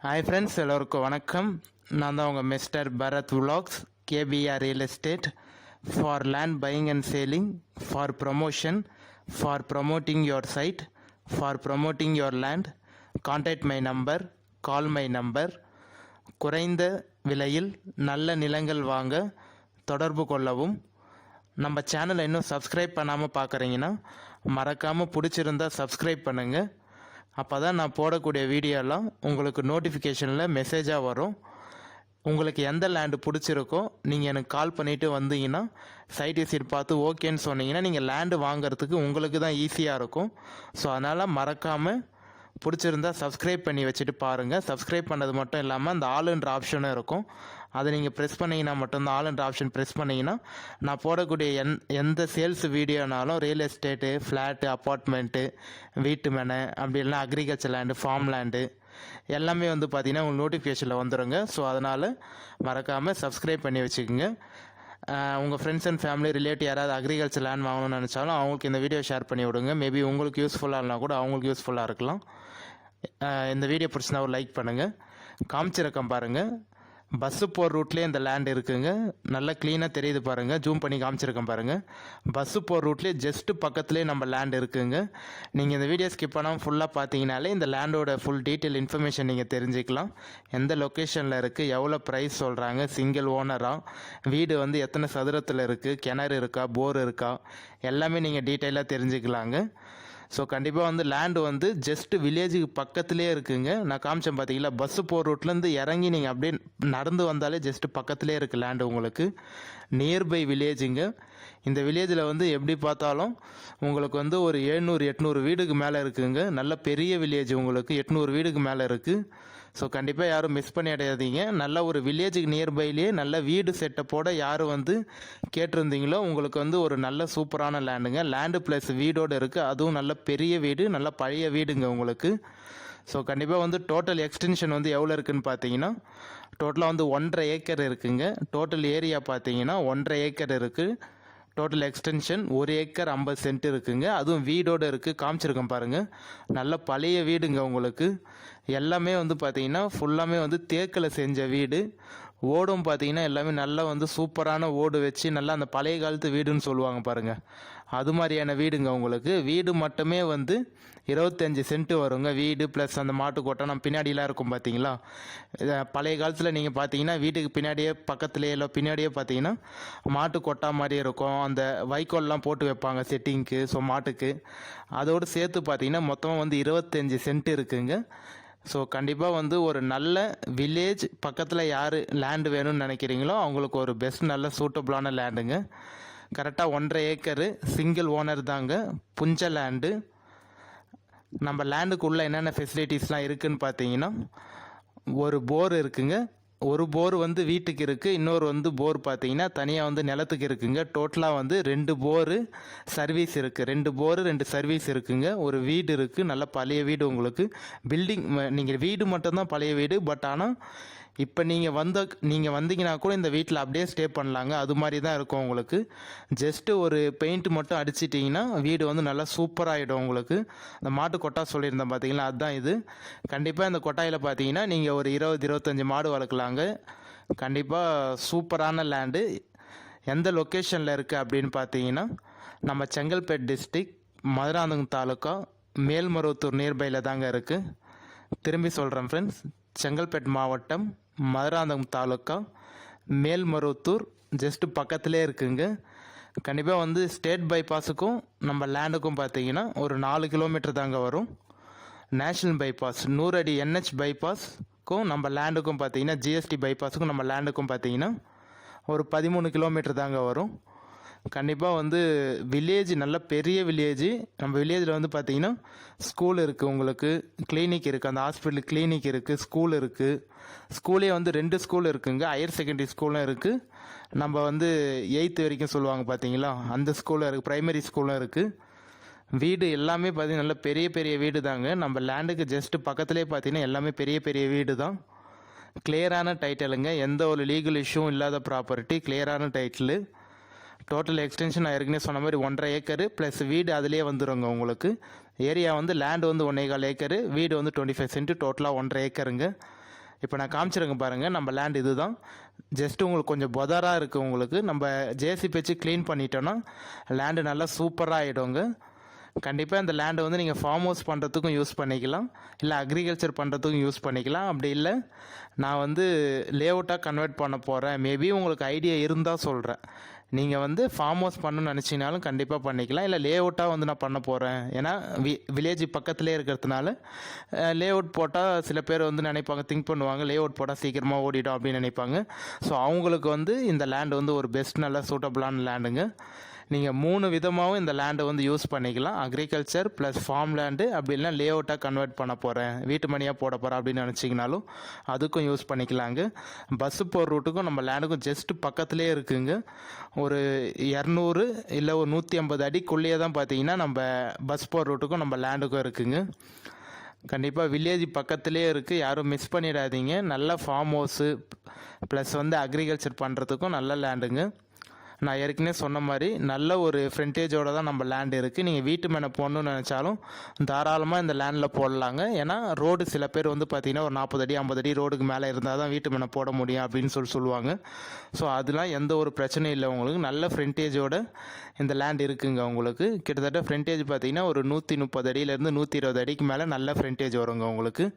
Hi friends, எல்லோருக்கும் வணக்கம். நான் தான் உங்கள் mister Bharat vlogs, KPR real estate, for land buying and selling, for promotion, for promoting your site, for promoting your land. Contact my number, call my number. குறைந்த விலையில் நல்ல நிலங்கள் வாங்க தொடர்பு கொள்ளவும். நம்ம சேனலை இன்னும் சப்ஸ்கிரைப் பண்ணாமல் பார்க்குறீங்கன்னா மறக்காமல் பிடிச்சிருந்தா சப்ஸ்கிரைப் பண்ணுங்கள். அப்போ தான் நான் போடக்கூடிய வீடியோலாம் உங்களுக்கு நோட்டிஃபிகேஷனில் மெசேஜாக வரும். உங்களுக்கு எந்த லேண்டு பிடிச்சிருக்கோ நீங்கள் எனக்கு கால் பண்ணிவிட்டு வந்தீங்கன்னா சைட் விசிட் பார்த்து ஓகேன்னு சொன்னீங்கன்னா நீங்கள் லேண்டு வாங்குறதுக்கு உங்களுக்கு தான் ஈஸியாக இருக்கும். ஸோ அதனால் மறக்காமல் பிடிச்சிருந்தா சப்ஸ்கிரைப் பண்ணி வச்சுட்டு பாருங்கள். சப்ஸ்கிரைப் பண்ணது மட்டும் இல்லாமல் அந்த ஆளுன்ற ஆப்ஷனும் இருக்கும். அதை நீங்கள் ப்ரெஸ் பண்ணிங்கன்னா மட்டும்தான், ஆளுன்ற ஆப்ஷன் ப்ரெஸ் பண்ணிங்கன்னா நான் போடக்கூடிய எந்த சேல்ஸ் வீடியோனாலும் ரியல் எஸ்டேட்டு, ஃப்ளாட்டு, அப்பார்ட்மெண்ட்டு, வீட்டு மனை, அப்படி இல்லைனா அக்ரிகல்ச்சர் லேண்டு, ஃபார்ம் லேண்டு எல்லாமே வந்து பார்த்திங்கன்னா உங்களுக்கு நோட்டிஃபிகேஷனில் வந்துடுங்க. ஸோ அதனால் மறக்காமல் சப்ஸ்கிரைப் பண்ணி வச்சுக்கோங்க. உங்கள் ஃப்ரெண்ட்ஸ் அண்ட் ஃபேமிலி ரிலேட்டிவ் யாராவது அக்ரிகல்ச்சர் லேண்ட் வாங்கணும்னு நினச்சாலும் அவங்களுக்கு இந்த வீடியோ ஷேர் பண்ணி விடுங்க. மேபி உங்களுக்கு யூஸ்ஃபுல்லாக இல்லைனா கூட அவங்களுக்கு யூஸ்ஃபுல்லாக இருக்கலாம். இந்த வீடியோ பிடிச்சிருந்தா ஒரு லைக் பண்ணுங்கள். காமிச்சிருக்கேன் பாருங்கள், பஸ்ஸு போகிற ரூட்லேயே இந்த லேண்ட் இருக்குங்க. நல்லா க்ளீனாக தெரியுது பாருங்கள், ஜூம் பண்ணி காமிச்சிருக்கேன் பாருங்கள். பஸ்ஸு போகிற ரூட்லேயே ஜஸ்ட்டு பக்கத்துலேயே நம்ம லேண்ட் இருக்குங்க. நீங்கள் இந்த வீடியோ ஸ்கிப் பண்ணாமல் ஃபுல்லாக பார்த்தீங்கனாலே இந்த லேண்டோட ஃபுல் டீட்டெயில் இன்ஃபர்மேஷன் நீங்கள் தெரிஞ்சுக்கலாம். எந்த லொக்கேஷனில் இருக்குது, எவ்வளோ ப்ரைஸ் சொல்கிறாங்க, சிங்கிள் ஓனராக, வீடு வந்து எத்தனை சதுரத்தில் இருக்குது, கிணறு இருக்கா, போர் இருக்கா, எல்லாமே நீங்கள் டீட்டெயிலாக தெரிஞ்சுக்கலாங்க. ஸோ கண்டிப்பாக வந்து லேண்டு வந்து ஜஸ்ட்டு வில்லேஜுக்கு பக்கத்துலேயே இருக்குங்க. நான் காமிச்சேன் பார்த்தீங்களா, பஸ்ஸு போகிற ரூட்லேருந்து இறங்கி நீங்கள் அப்படியே நடந்து வந்தாலே ஜஸ்ட்டு பக்கத்துலேயே இருக்குது லேண்டு உங்களுக்கு. நியர்பை வில்லேஜுங்க. இந்த வில்லேஜில் வந்து எப்படி பார்த்தாலும் உங்களுக்கு வந்து ஒரு 700-800 வீடுக்கு மேலே இருக்குங்க. நல்ல பெரிய வில்லேஜ், உங்களுக்கு 800 வீடுக்கு மேலே இருக்குது. ஸோ கண்டிப்பாக யாரும் மிஸ் பண்ணி அடையாதீங்க. நல்ல ஒரு வில்லேஜுக்கு நியர்பைலேயே நல்ல வீடு செட்டப்போட யார் வந்து கேட்டிருந்தீங்களோ உங்களுக்கு வந்து ஒரு நல்ல சூப்பரான லேண்டுங்க. லேண்டு ப்ளஸ் வீடோடு இருக்குது. அதுவும் நல்ல பெரிய வீடு, நல்ல பழைய வீடுங்க உங்களுக்கு. ஸோ கண்டிப்பாக வந்து டோட்டல் எக்ஸ்டென்ஷன் வந்து எவ்வளோ இருக்குதுன்னு பார்த்தீங்கன்னா டோட்டலாக வந்து 1.5 ஏக்கர் இருக்குங்க. டோட்டல் ஏரியா பார்த்தீங்கன்னா 1.5 ஏக்கர் இருக்குது. டோட்டல் எக்ஸ்டென்ஷன் 1 ஏக்கர் 50 சென்ட் இருக்குங்க. அதுவும் வீடோடு இருக்குது. காமிச்சிருக்கேன் பாருங்கள், நல்ல பழைய வீடுங்க உங்களுக்கு. எல்லாமே வந்து பார்த்தீங்கன்னா ஃபுல்லாமே வந்து தேக்கில் செஞ்ச வீடு. ஓடும் பார்த்தீங்கன்னா எல்லாமே நல்லா வந்து சூப்பரான ஓடு வச்சு நல்லா அந்த பழைய காலத்து வீடுன்னு சொல்லுவாங்க பாருங்கள், அது மாதிரியான வீடுங்க உங்களுக்கு. வீடு மட்டுமே வந்து 25 சென்ட் வருங்க. வீடு ப்ளஸ் அந்த மாட்டு கொட்டை நம்ம பின்னாடிலாம் இருக்கும் பார்த்தீங்களா, பழைய காலத்தில் நீங்கள் பார்த்தீங்கன்னா வீட்டுக்கு பின்னாடியே பக்கத்துலேயே இல்லை பின்னாடியே பார்த்தீங்கன்னா மாட்டு கொட்டா மாதிரி இருக்கும். அந்த வைக்கோல்லாம் போட்டு வைப்பாங்க செட்டிங்க்கு, ஸோ மாட்டுக்கு. அதோடு சேர்த்து பார்த்தீங்கன்னா மொத்தமாக வந்து 25 சென்ட் இருக்குங்க. ஸோ கண்டிப்பாக வந்து ஒரு நல்ல வில்லேஜ் பக்கத்தில் யார் லேண்டு வேணும்னு நினைக்கிறீங்களோ அவங்களுக்கு ஒரு பெஸ்ட் நல்ல சூட்டபுளான லேண்டுங்க. கரெக்டாக 1.5 ஏக்கரு, சிங்கிள் ஓனர் தாங்க, புஞ்ச லேண்டு. நம்ம லேண்டுக்குள்ளே என்னென்ன ஃபெசிலிட்டிஸ்லாம் இருக்குதுன்னு பார்த்தீங்கன்னா ஒரு போர் இருக்குங்க. ஒரு போர் வந்து வீட்டுக்கு இருக்குது, இன்னொரு வந்து போர் பார்த்தீங்கன்னா தனியாக வந்து நிலத்துக்கு இருக்குங்க. டோட்டலாக வந்து 2 போரு சர்வீஸ் இருக்குது. 2 போரு 2 சர்வீஸ் இருக்குங்க. ஒரு வீடு இருக்குது, நல்ல பழைய வீடு உங்களுக்கு. பில்டிங் நீங்கள் வீடு மட்டும்தான் பழைய வீடு, பட் ஆனால் இப்போ நீங்கள் வந்தீங்கன்னா கூட இந்த வீட்டில் அப்படியே ஸ்டே பண்ணலாங்க. அது மாதிரி தான் இருக்கும் உங்களுக்கு. ஜஸ்ட்டு ஒரு பெயிண்ட் மட்டும் அடிச்சிட்டிங்கன்னா வீடு வந்து நல்லா சூப்பராகிடும் உங்களுக்கு. அந்த மாட்டு கொட்டா சொல்லியிருந்தேன் பார்த்தீங்களா, அதுதான் இது. கண்டிப்பாக இந்த கொட்டாயில் பார்த்தீங்கன்னா நீங்கள் ஒரு 20-25 மாடு வளர்க்கலாங்க. கண்டிப்பாக சூப்பரான லேண்டு. எந்த லொக்கேஷனில் இருக்குது அப்படின்னு பார்த்தீங்கன்னா நம்ம செங்கல்பேட் டிஸ்ட்ரிக், மதுராந்தகம் தாலுக்கா, மேல்மருவத்தூர் நியர்பையில் தாங்க இருக்குது. திரும்பி சொல்கிறேன் ஃப்ரெண்ட்ஸ், செங்கல்பேட் மாவட்டம், மதுராந்தகம் தாலுக்கா, மேல்மருவத்தூர் ஜஸ்ட்டு பக்கத்துலேயே இருக்குங்க. கண்டிப்பாக வந்து ஸ்டேட் பைபாஸுக்கும் நம்ம லேண்டுக்கும் பார்த்தீங்கன்னா ஒரு 4 கிலோமீட்டர் தாங்க வரும். நேஷ்னல் பைபாஸ் 100 அடி NH பைபாஸ்க்கும் நம்ம லேண்டுக்கும் பார்த்தீங்கன்னா GST பைபாஸுக்கும் நம்ம லேண்டுக்கும் பார்த்தீங்கன்னா ஒரு 13 கிலோமீட்டர் தாங்க வரும். கண்டிப்பாக வந்து வில்லேஜ் நல்ல பெரிய வில்லேஜ். நம்ம வில்லேஜில் வந்து பார்த்திங்கன்னா ஸ்கூல் இருக்குது உங்களுக்கு, கிளினிக் இருக்குது, அந்த ஹாஸ்பிட்டல் கிளினிக் இருக்குது, ஸ்கூல் இருக்குது. ஸ்கூலே வந்து 2 ஸ்கூல் இருக்குங்க. ஹையர் செகண்டரி ஸ்கூலும் இருக்குது, நம்ம வந்து 8th வரைக்கும் சொல்லுவாங்க பார்த்தீங்களா, அந்த ஸ்கூலும் இருக்குது, ப்ரைமரி ஸ்கூலும் இருக்குது. வீடு எல்லாமே பார்த்திங்கன்னா நல்ல பெரிய பெரிய வீடு தாங்க. நம்ம லேண்டுக்கு ஜஸ்ட்டு பக்கத்துலேயே பார்த்திங்கன்னா எல்லாமே பெரிய பெரிய வீடு தான். கிளியரான டைட்டிலுங்க, எந்த ஒரு லீகல் இஷ்யூவும் இல்லாத ப்ராப்பர்ட்டி, கிளியரான டைட்டிலு. டோட்டல் எக்ஸ்டென்ஷன் நான் ஏற்கனவே சொன்ன மாதிரி 1.5 ஏக்கரு ப்ளஸ் வீடு அதிலே வந்துடுங்க உங்களுக்கு. ஏரியா வந்து லேண்டு வந்து 1.25 ஏக்கரு, வீடு வந்து 25 சென்ட், டோட்டலாக 1.5 ஏக்கருங்க. இப்போ நான் காமிச்சிருங்க பாருங்கள், நம்ம லேண்ட் இது தான். ஜஸ்ட்டு உங்களுக்கு கொஞ்சம் பொதராக இருக்குது. உங்களுக்கு நம்ம ஜேசிபி வச்சு க்ளீன் பண்ணிட்டோன்னா லேண்டு நல்லா சூப்பராக ஆகிடுங்க. கண்டிப்பாக இந்த லேண்டை வந்து நீங்கள் ஃபார்ம் ஹவுஸ் பண்ணுறதுக்கும் யூஸ் பண்ணிக்கலாம், இல்லை அக்ரிகல்ச்சர் பண்ணுறதுக்கும் யூஸ் பண்ணிக்கலாம். அப்படி இல்லை நான் வந்து லேஅவுட்டாக கன்வெர்ட் பண்ண போகிறேன், மேபி உங்களுக்கு ஐடியா இருந்தால் சொல்கிறேன். நீங்கள் வந்து ஃபார்ம் ஹவுஸ் பண்ணணும்னு நினச்சிங்கனாலும் கண்டிப்பாக பண்ணிக்கலாம், இல்லை லேஅவுட்டாக வந்து நான் பண்ண போகிறேன். ஏன்னா வில்லேஜ் பக்கத்துலேயே இருக்கிறதுனால லேஅவுட் போட்டால் சில பேர் வந்து நினைப்பாங்க, திங்க் பண்ணுவாங்க லேஅவுட் போட்டால் சீக்கிரமாக ஓடிடும் அப்படின்னு நினைப்பாங்க. ஸோ அவங்களுக்கு வந்து இந்த லேண்டு வந்து ஒரு பெஸ்ட் நல்ல சூட்டபுளான லேண்டுங்க. நீங்கள் 3 விதமாகவும் இந்த லேண்டை வந்து யூஸ் பண்ணிக்கலாம். அக்ரிகல்ச்சர் ப்ளஸ் ஃபார்ம் லேண்டு, அப்படி இல்லைனா லேஅவுட்டாக கன்வெர்ட் பண்ண போகிறேன், வீட்டு மணியாக போட போகிறேன் அப்படின்னு நினச்சிங்கனாலும் அதுக்கும் யூஸ் பண்ணிக்கலாங்க. பஸ்ஸு போகிற ரூட்டுக்கும் நம்ம லேண்டுக்கும் ஜஸ்ட் பக்கத்துலேயே இருக்குங்க. ஒரு 200 இல்லை ஒரு 150 அடிக்குள்ளேயே தான் பார்த்தீங்கன்னா நம்ம பஸ் போகிற ரூட்டுக்கும் நம்ம லேண்டுக்கும் இருக்குங்க. கண்டிப்பாக வில்லேஜ் பக்கத்துலேயே இருக்குது, யாரும் மிஸ் பண்ணிடாதீங்க. நல்ல ஃபார்ம் ஹவுஸு ப்ளஸ் வந்து அக்ரிகல்ச்சர் பண்ணுறதுக்கும் நல்ல லேண்டுங்க. நான் ஏற்கனவே சொன்ன மாதிரி நல்ல ஒரு ஃப்ரண்டேஜோடு தான் நம்ம லேண்ட் இருக்குது. நீங்கள் வீட்டு மேலே போடணுன்னு நினச்சாலும் தாராளமாக இந்த லேண்டில் போடலாங்க. ஏன்னா ரோடு சில பேர் வந்து பார்த்திங்கன்னா ஒரு 40 அடி 50 அடி ரோடுக்கு மேலே இருந்தால் தான் வீட்டு மேலே போட முடியும் அப்படின்னு சொல்லுவாங்க. ஸோ அதெல்லாம் எந்த ஒரு பிரச்சனையும் இல்லை. உங்களுக்கு நல்ல ஃப்ரண்டேஜோடு இந்த லேண்ட் இருக்குங்க. உங்களுக்கு கிட்டத்தட்ட ஃப்ரண்டேஜ் பார்த்திங்கன்னா ஒரு 130 அடியிலேருந்து 120 அடிக்கு மேலே நல்ல ஃப்ரண்டேஜ் வருங்க உங்களுக்கு.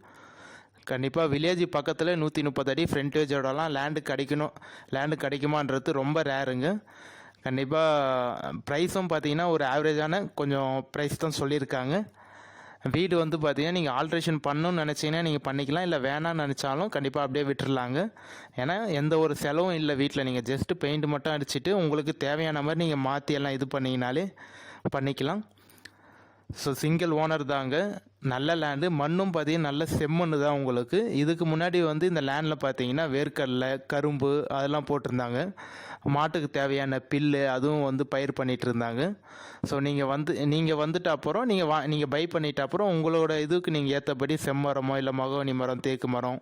கண்டிப்பாக வில்லேஜ் பக்கத்தில் 130 அடி ஃப்ரண்டேஜோடலாம் லேண்டு கிடைக்குமான்றது ரொம்ப ரேருங்க. கண்டிப்பாக ப்ரைஸும் பார்த்தீங்கன்னா ஒரு ஆவரேஜான கொஞ்சம் ப்ரைஸ் தான் சொல்லியிருக்காங்க. வீடு வந்து பார்த்தீங்கன்னா நீங்கள் ஆல்ட்ரேஷன் பண்ணணும்னு நினச்சிங்கன்னா நீங்கள் பண்ணிக்கலாம், இல்லை வேணான்னு நினச்சாலும் கண்டிப்பாக அப்படியே விட்டுறலாங்க. ஏன்னா எந்த ஒரு செலவும் இல்லை வீட்டில். நீங்கள் ஜஸ்ட்டு பெயிண்ட் மட்டும் அடிச்சுட்டு உங்களுக்கு தேவையான மாதிரி நீங்கள் மாற்றி எல்லாம் இது பண்ணிங்கனாலே பண்ணிக்கலாம். ஸோ சிங்கிள் ஓனர் தாங்க. நல்ல லேண்டு, மண்ணும் பார்த்தீங்கன்னா நல்ல செம்மண்ணு தான் உங்களுக்கு. இதுக்கு முன்னாடி வந்து இந்த லேண்டில் பார்த்தீங்கன்னா வேர்க்கடலை, கரும்பு அதெல்லாம் போட்டிருந்தாங்க. மாட்டுக்கு தேவையான பில்லு அதுவும் வந்து பயிர் பண்ணிகிட்டு இருந்தாங்க. ஸோ நீங்கள் வந்துட்ட அப்புறம் நீங்கள் பை பண்ணிட்ட அப்புறம் உங்களோட இதுக்கு நீங்கள் ஏற்றபடி செம்மரமோ இல்லை மகோனி மரம், தேக்கு மரம்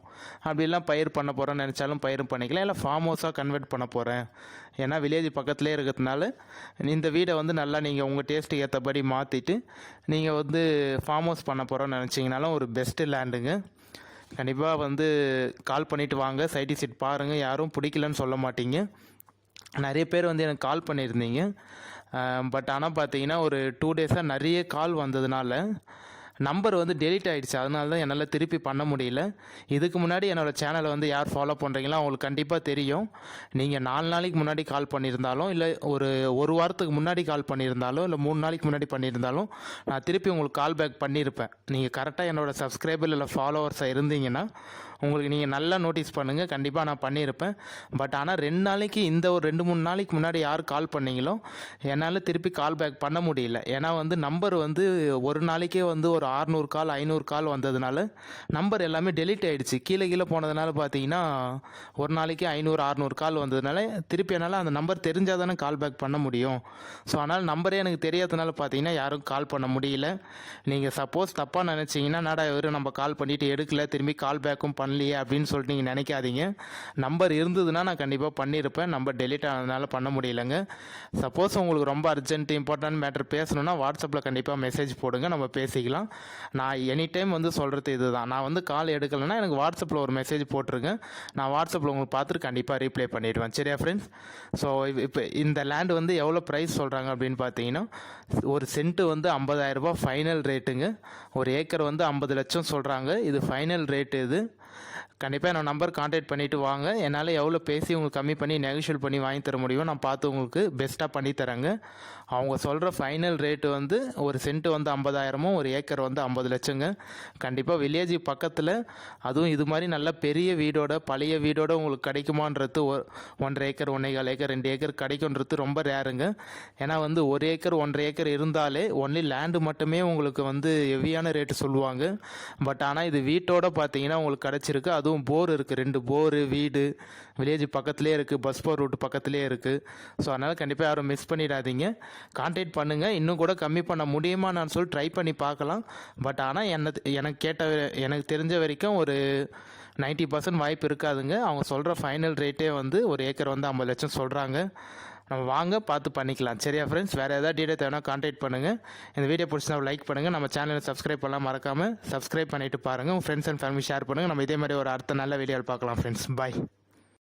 அப்படிலாம் பயிர் பண்ண போகிறோன்னு நினச்சாலும் பயிரும் பண்ணிக்கலாம், இல்லை ஃபார்ம் ஹவுஸாக கன்வெர்ட் பண்ண போகிறேன் ஏன்னா வில்லேஜ் பக்கத்துலேயே இருக்கிறதுனால இந்த வீடை வந்து நல்லா நீங்கள் உங்கள் டேஸ்ட்டுக்கு ஏற்றபடி மாற்றிட்டு நீங்கள் வந்து ஃபார்ம் ஹவுஸ் பண்ண போகிறோன்னு நினச்சிங்கனாலும் ஒரு பெஸ்ட்டு லேண்டுங்க. கண்டிப்பாக வந்து கால் பண்ணிவிட்டு வாங்க, சைட் விசிட் பாருங்கள், யாரும் பிடிக்கலன்னு சொல்ல மாட்டீங்க. நிறைய பேர் வந்து எனக்கு கால் பண்ணியிருந்தீங்க. பட் ஆனால் பார்த்தீங்கன்னா ஒரு 2 டேஸாக நிறைய கால் வந்ததுனால நம்பர் வந்து டெலீட் ஆகிடுச்சு. அதனால தான் என்னால் திருப்பி பண்ண முடியல. இதுக்கு முன்னாடி என்னோடய சேனலை வந்து யார் ஃபாலோ பண்ணுறீங்களோ அவங்களுக்கு கண்டிப்பாக தெரியும். நீங்கள் 4 நாளைக்கு முன்னாடி கால் பண்ணியிருந்தாலும், இல்லை ஒரு வாரத்துக்கு முன்னாடி கால் பண்ணியிருந்தாலும், இல்லை 3 நாளைக்கு முன்னாடி பண்ணியிருந்தாலும் நான் திருப்பி உங்களுக்கு கால் பேக் பண்ணியிருப்பேன். நீங்கள் கரெக்டாக என்னோடய சப்ஸ்கிரைபர் இல்லை ஃபாலோவர்ஸாக இருந்தீங்கன்னா உங்களுக்கு நீங்கள் நல்லா நோட்டீஸ் பண்ணுங்கள், கண்டிப்பாக நான் பண்ணியிருப்பேன். பட் ஆனால் 2 நாளைக்கு ஒரு 2-3 நாளைக்கு முன்னாடி யார் கால் பண்ணீங்களோ என்னால் திருப்பி கால் பேக் பண்ண முடியல. ஏன்னா வந்து நம்பர் வந்து ஒரு நாளைக்கே வந்து ஒரு 600 கால் 500 கால் வந்ததுனால நம்பர் எல்லாமே டெலீட் ஆகிடுச்சு. கீழே போனதுனால பார்த்தீங்கன்னா ஒரு நாளைக்கு 500-600 கால் வந்ததுனால திருப்பி என்னால் அந்த நம்பர் தெரிஞ்சால் தானே கால் பேக் பண்ண முடியும். ஸோ அதனால் நம்பரே எனக்கு தெரியாததுனால பார்த்தீங்கன்னா யாரும் கால் பண்ண முடியல. நீங்கள் சப்போஸ் தப்பாக நினச்சிங்கன்னா நாடா இவர் நம்ம கால் பண்ணிவிட்டு எடுக்கல, திரும்பி கால் பேக்கும் பண்ணலையே அப்படின்னு சொல்லிட்டு நீங்கள் நினைக்காதீங்க. நம்பர் இருந்ததுன்னா நான் கண்டிப்பாக பண்ணியிருப்பேன், நம்பர் டெலீட் ஆனதுனால பண்ண முடியலைங்க. சப்போஸ் உங்களுக்கு ரொம்ப அர்ஜென்ட் இம்பார்ட்டன்ட் மேட்டர் பேசணுன்னா வாட்ஸ்அப்பில் கண்டிப்பாக மெசேஜ் போடுங்க, நம்ம பேசிக்கலாம். நான் எனி டைம் வந்து சொல்கிறது இதுதான், நான் வந்து கால் எடுக்கலைன்னா எனக்கு வாட்ஸ்அப்பில் ஒரு மெசேஜ் போட்டிருங்க, நான் வாட்ஸ்அப்பில் உங்களுக்கு பார்த்துட்டு கண்டிப்பாக ரீப்ளை பண்ணிவிடுவேன். சரியா ஃப்ரெண்ட்ஸ்? ஸோ இப்போ இந்த லேண்டு வந்து எவ்வளோ ப்ரைஸ் சொல்கிறாங்க அப்படின்னு பார்த்தீங்கன்னா ஒரு சென்ட்டு வந்து 50,000 ரூபாய் ஃபைனல் ரேட்டுங்க. ஒரு ஏக்கர் வந்து 50 லட்சம் சொல்கிறாங்க. இது ஃபைனல் ரேட்டு. இது கண்டிப்பாக என்னோட நம்பர் கான்டாக்ட் பண்ணிவிட்டு வாங்க. என்னால் எவ்வளோ பேசி உங்களுக்கு கம்மி பண்ணி நெகோஷியேட் பண்ணி வாங்கி தர முடியுமோ நான் பார்த்து உங்களுக்கு பெஸ்ட்டாக பண்ணி தரேங்க. அவங்க சொல்கிற ஃபைனல் ரேட்டு வந்து ஒரு சென்ட்டு வந்து 50,000, ஒரு ஏக்கர் வந்து 50 லட்சங்க. கண்டிப்பாக வில்லேஜ் பக்கத்தில் அதுவும் இது மாதிரி நல்ல பெரிய வீடோட பழைய வீடோட உங்களுக்கு கிடைக்குமான்றது 1.5 ஏக்கர் 1.25 ஏக்கர் 2 ஏக்கர் கிடைக்குன்றது ரொம்ப ரேருங்க. ஏன்னா வந்து 1 ஏக்கர் 1.5 ஏக்கர் இருந்தாலே ஒன்லி லேண்டு மட்டுமே உங்களுக்கு வந்து ஹெவியான ரேட்டு சொல்லுவாங்க. பட் ஆனால் இது வீட்டோட பார்த்தீங்கன்னா உங்களுக்கு கிடச்சிருக்கு. அதுவும் போர் இருக்குது, 2 போரு, வீடு வில்லேஜ் பக்கத்துலேயே இருக்குது, பஸ் போர் ரூட்டு பக்கத்துலேயே இருக்குது. ஸோ அதனால் கண்டிப்பாக யாரும் மிஸ் பண்ணிடாதீங்க, கான்டாக்ட் பண்ணுங்கள். இன்னும் கூட கம்மி பண்ண முடியுமா நான் சொல்லி ட்ரை பண்ணி பார்க்கலாம். பட் ஆனால் எனக்கு தெரிஞ்ச வரைக்கும் ஒரு 90% வாய்ப்பு இருக்காதுங்க. அவங்க சொல்கிற ஃபைனல் ரேட்டே வந்து ஒரு ஏக்கர் வந்து 50 லட்சம் சொல்கிறாங்க. நம்ம வாங்க பார்த்து பண்ணிக்கலாம். சரியா ஃப்ரெண்ட்ஸ்? வேறு ஏதாவது டீட்டெயில் தேவைன்னா கான்டாக்ட் பண்ணுங்கள். இந்த வீடியோ பிடிச்சா லைக் பண்ணுங்கள். நம்ம சேனலை சப்ஸ்கிரைப் பண்ணலாம் மறக்காமல் சப்ஸ்கிரைப் பண்ணிவிட்டு பாருங்கள். உங்கள் ஃப்ரெண்ட்ஸ் அண்ட் ஃபேமிலி ஷேர் பண்ணுங்கள். நம்ம இதே மாதிரி ஒரு அடுத்த நல்ல வீடியோவில் பார்க்கலாம் ஃப்ரெண்ட்ஸ். பாய்.